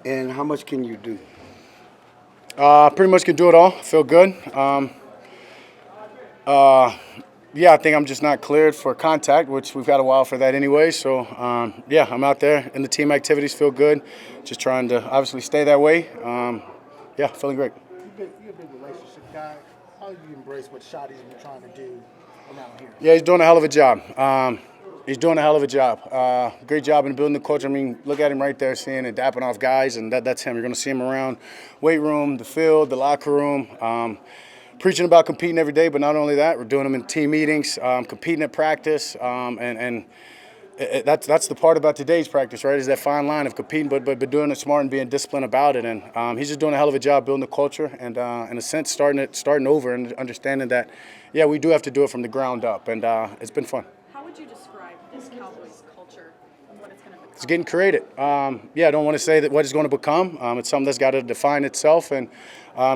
And how much can you do? Pretty much can do it all. Feel good. Yeah, I think I'm just not cleared for contact, which we've got a while for that anyway. So, yeah, I'm out there in the team activities, feel good. Just trying to obviously stay that way. Yeah, feeling great. You're a big relationship guy. How do you embrace what Schotty's been trying to do around here? Yeah, he's doing a hell of a job. He's doing a hell of a job. Great job in building the culture. I mean, look at him right there, seeing and dapping off guys, and that's him. You're going to see him around weight room, the field, the locker room. Preaching about competing every day, but not only that, we're doing them in team meetings, competing at practice, and that's the part about today's practice, right? Is that fine line of competing, but doing it smart and being disciplined about it. And he's just doing a hell of a job building the culture, and in a sense, starting over and understanding that, yeah, we do have to do it from the ground up, and it's been fun. How would you describe this Cowboys culture and what it's going to become? It's getting created. Yeah, I don't want to say that what it's going to become. It's something that's got to define itself and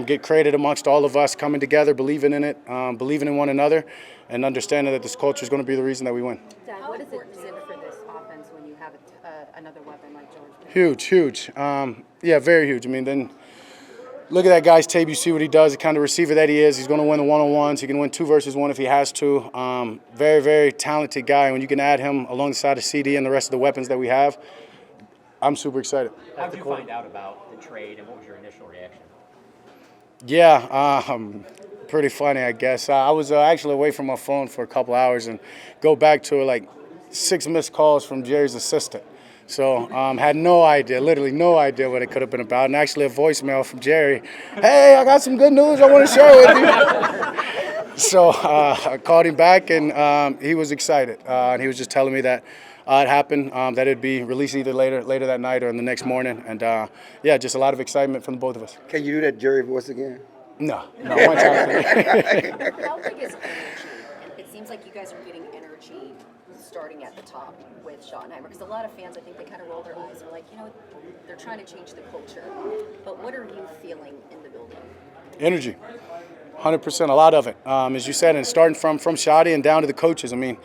get created amongst all of us, coming together, believing in it, believing in one another, and understanding that this culture is going to be the reason that we win. Dad, what does it do for this offense when you have another weapon like George Pickens? Huge. Yeah, very huge. I mean, then look at that guy's tape. You see what he does, the kind of receiver that he is. He's going to win the one-on-ones. He can win 2 versus 1 if he has to. Very, very talented guy. And when you can add him alongside of CeeDee and the rest of the weapons that we have, I'm super excited. How did you find out about the trade, and what was your initial reaction? Yeah, pretty funny, I guess. I was actually away from my phone for a couple hours and go back to like 6 missed calls from Jerry's assistant. So had no idea, literally no idea what it could have been about. And actually a voicemail from Jerry, hey, I got some good news I want to share with you. So I called him back, and he was excited. And he was just telling me that it happened, that it'd be released either later that night or in the next morning. And, yeah, just a lot of excitement from the both of us. Can you do that Jerry voice again? No, one time. How big is energy? It seems like you guys are getting energy starting at the top with Schottenheimer, because a lot of fans, I think they kind of roll their eyes and are like, they're trying to change the culture. But what are you feeling in the building? Energy. 100%, a lot of it. As you said, and starting from Schotty and down to the coaches. I mean,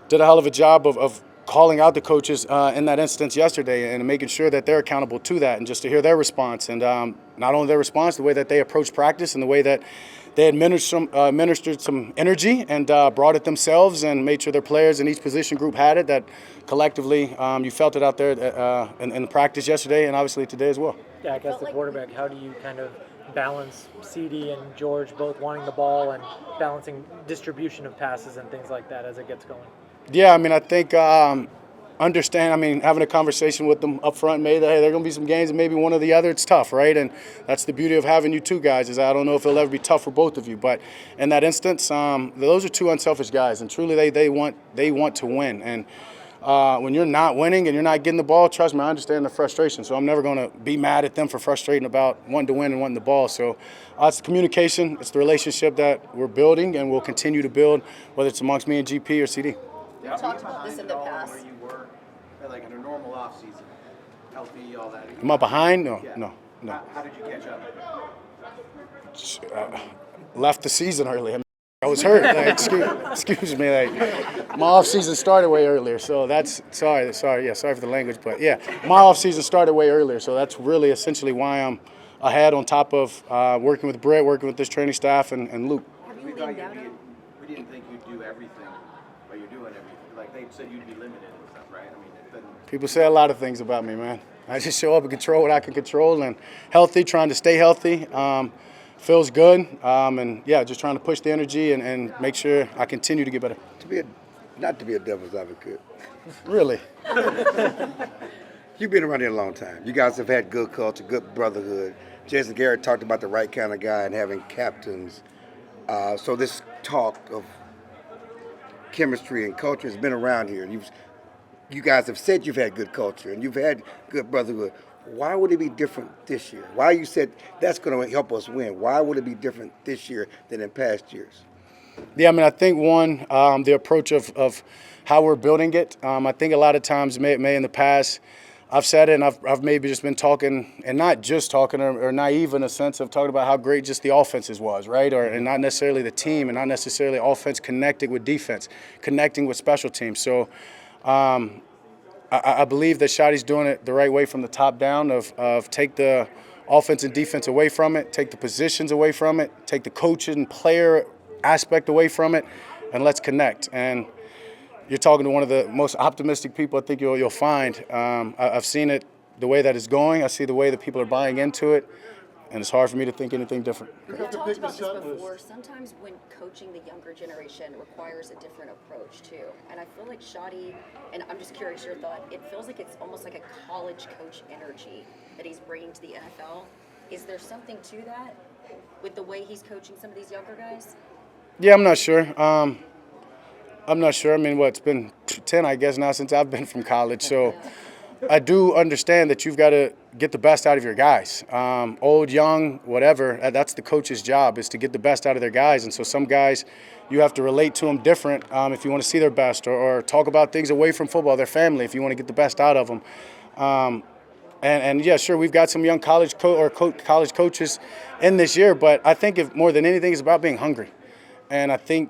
did a hell of a job of calling out the coaches in that instance yesterday and making sure that they're accountable to that, and just to hear their response. And not only their response, the way that they approach practice and the way that they administered some energy and brought it themselves and made sure their players in each position group had it, that collectively you felt it out there in the practice yesterday and obviously today as well. Yeah, I guess the quarterback, how do you kind of balance CeeDee and George both wanting the ball and balancing distribution of passes and things like that as it gets going? Yeah, I mean, I think having a conversation with them up front, maybe that, hey, there are going to be some games and maybe one or the other, it's tough, right? And that's the beauty of having you two guys, is I don't know if it'll ever be tough for both of you. But in that instance, those are 2 unselfish guys, and truly they want to win. And when you're not winning and you're not getting the ball, trust me, I understand the frustration. So I'm never going to be mad at them for frustrating about wanting to win and wanting the ball. So it's the communication, it's the relationship that we're building and we'll continue to build, whether it's amongst me and GP or CeeDee. We've talked about this in the past. Where you were, like in a normal off season, healthy, all that. Am I behind? No. How did you catch up? Left the season early. I was hurt. Like, excuse me. Like, my off season started way earlier, so that's sorry. Yeah, sorry for the language, but yeah, my off season started way earlier, so that's really essentially why I'm ahead. On top of working with Brett, working with this training staff, and Luke. We didn't think you'd do everything, but you're doing everything. Like they said, you'd be limited and stuff, right? I mean, people say a lot of things about me, man. I just show up and control what I can control, and healthy, trying to stay healthy. Feels good, and yeah, just trying to push the energy and make sure I continue to get better. Not to be a devil's advocate. Really? You've been around here a long time. You guys have had good culture, good brotherhood. Jason Garrett talked about the right kind of guy and having captains. So this talk of chemistry and culture has been around here. You guys have said you've had good culture and you've had good brotherhood. Why would it be different this year? Why you said that's going to help us win? Why would it be different this year than in past years? Yeah, I mean, I think one, the approach of how we're building it. I think a lot of times, may in the past, I've said it, and I've maybe just been talking, and not just talking or naive in a sense of talking about how great just the offenses was, right? And not necessarily the team, and not necessarily offense connecting with defense, connecting with special teams. So I believe that Shottie's doing it the right way from the top down of take the offense and defense away from it, take the positions away from it, take the coach and player aspect away from it, and let's connect. And you're talking to one of the most optimistic people I think you'll find. I've seen it the way that it's going. I see the way that people are buying into it, and it's hard for me to think anything different. We've talked about this before. Sometimes when coaching the younger generation requires a different approach too. And I feel like Schottie, and I'm just curious your thought, it feels like it's almost like a college coach energy that he's bringing to the NFL. Is there something to that with the way he's coaching some of these younger guys? Yeah, I'm not sure. I'm not sure. I mean, it's been 10, I guess, now since I've been from college. So I do understand that you've got to get the best out of your guys. Old, young, whatever, that's the coach's job, is to get the best out of their guys. And so some guys, you have to relate to them different if you want to see their best, or talk about things away from football, their family, if you want to get the best out of them. And yeah, sure, we've got some young college college coaches in this year, but I think if more than anything, it's about being hungry. And I think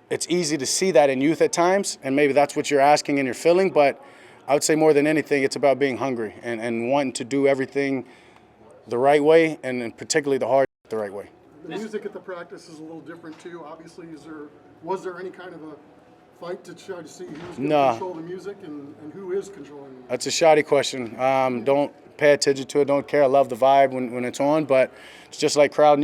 it's easy to see that in youth at times, and maybe that's what you're asking and you're feeling, but I would say more than anything, it's about being hungry and wanting to do everything the right way, and particularly the hard the right way. The music at the practice is a little different too. Obviously, was there any kind of a fight to try to see who's going to control the music and who is controlling it? That's a Schottie question. Don't pay attention to it. Don't care. I love the vibe when it's on, but it's just like crowd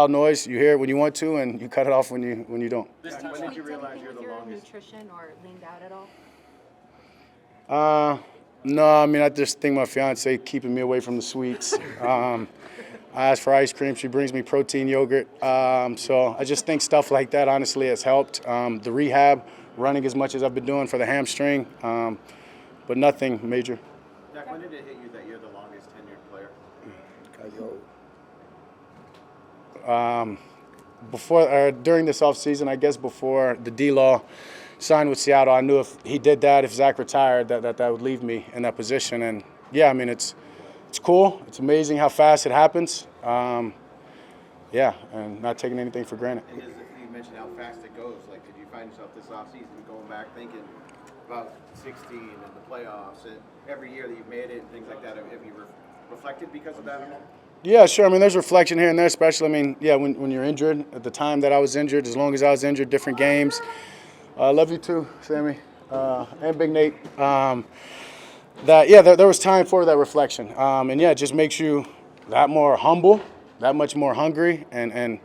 noise. You hear it when you want to, and you cut it off when you don't. When did you realize you're the longest? Nutrition or leaned out at all? No, I mean, I just think my fiance keeping me away from the sweets. I ask for ice cream. She brings me protein yogurt. So I just think stuff like that, honestly, has helped. The rehab, running as much as I've been doing for the hamstring, but nothing major. Dak, when did it hit you that you're the longest tenured player? During this offseason, I guess before the D-Law signed with Seattle, I knew if he did that, if Zach retired, that would leave me in that position. And yeah, I mean, it's cool. It's amazing how fast it happens. Yeah, and not taking anything for granted. And you mentioned how fast it goes. Like, did you find yourself this offseason going back thinking about 16 and the playoffs and every year that you've made it and things like that? Have you reflected because of that at all? Yeah, sure. I mean, there's reflection here and there, especially, I mean, yeah, when you're injured. At the time that I was injured, as long as I was injured, different games. Love you too, Sammy, and Big Nate. There was time for that reflection. And yeah, it just makes you that more humble, that much more hungry, and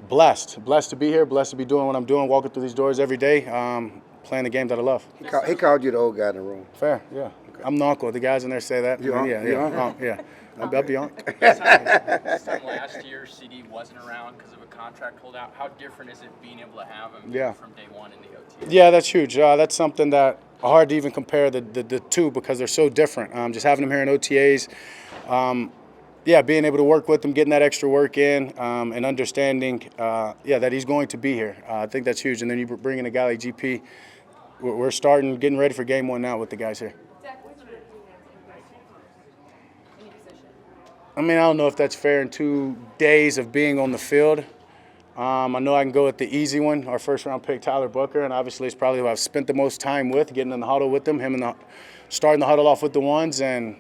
blessed. Blessed to be here, blessed to be doing what I'm doing, walking through these doors every day, playing the game that I love. He called you the old guy in the room. Fair, yeah. I'm the uncle. The guys in there say that. You yeah. uncle? I'll be on. This time last year, CeeDee wasn't around because of a contract holdout. How different is it being able to have him from day one in the OTA? Yeah, that's huge. That's something that hard to even compare the two because they're so different. Just having him here in OTAs, being able to work with him, getting that extra work in, and understanding, that he's going to be here. I think that's huge. And then you bring in a guy like GP. We're getting ready for game one now with the guys here. I mean, I don't know if that's fair in 2 days of being on the field. I know I can go with the easy one, our first-round pick, Tyler Booker, and obviously it's probably who I've spent the most time with, getting in the huddle with him starting the huddle off with the ones, and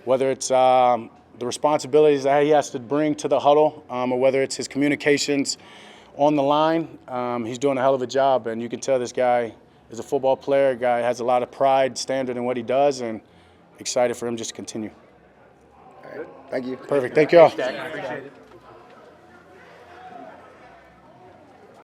whether it's the responsibilities that he has to bring to the huddle or whether it's his communications on the line, he's doing a hell of a job, and you can tell this guy is a football player, guy has a lot of pride, standard in what he does, and excited for him just to continue. Thank you. Perfect. Thank you all. Appreciate it.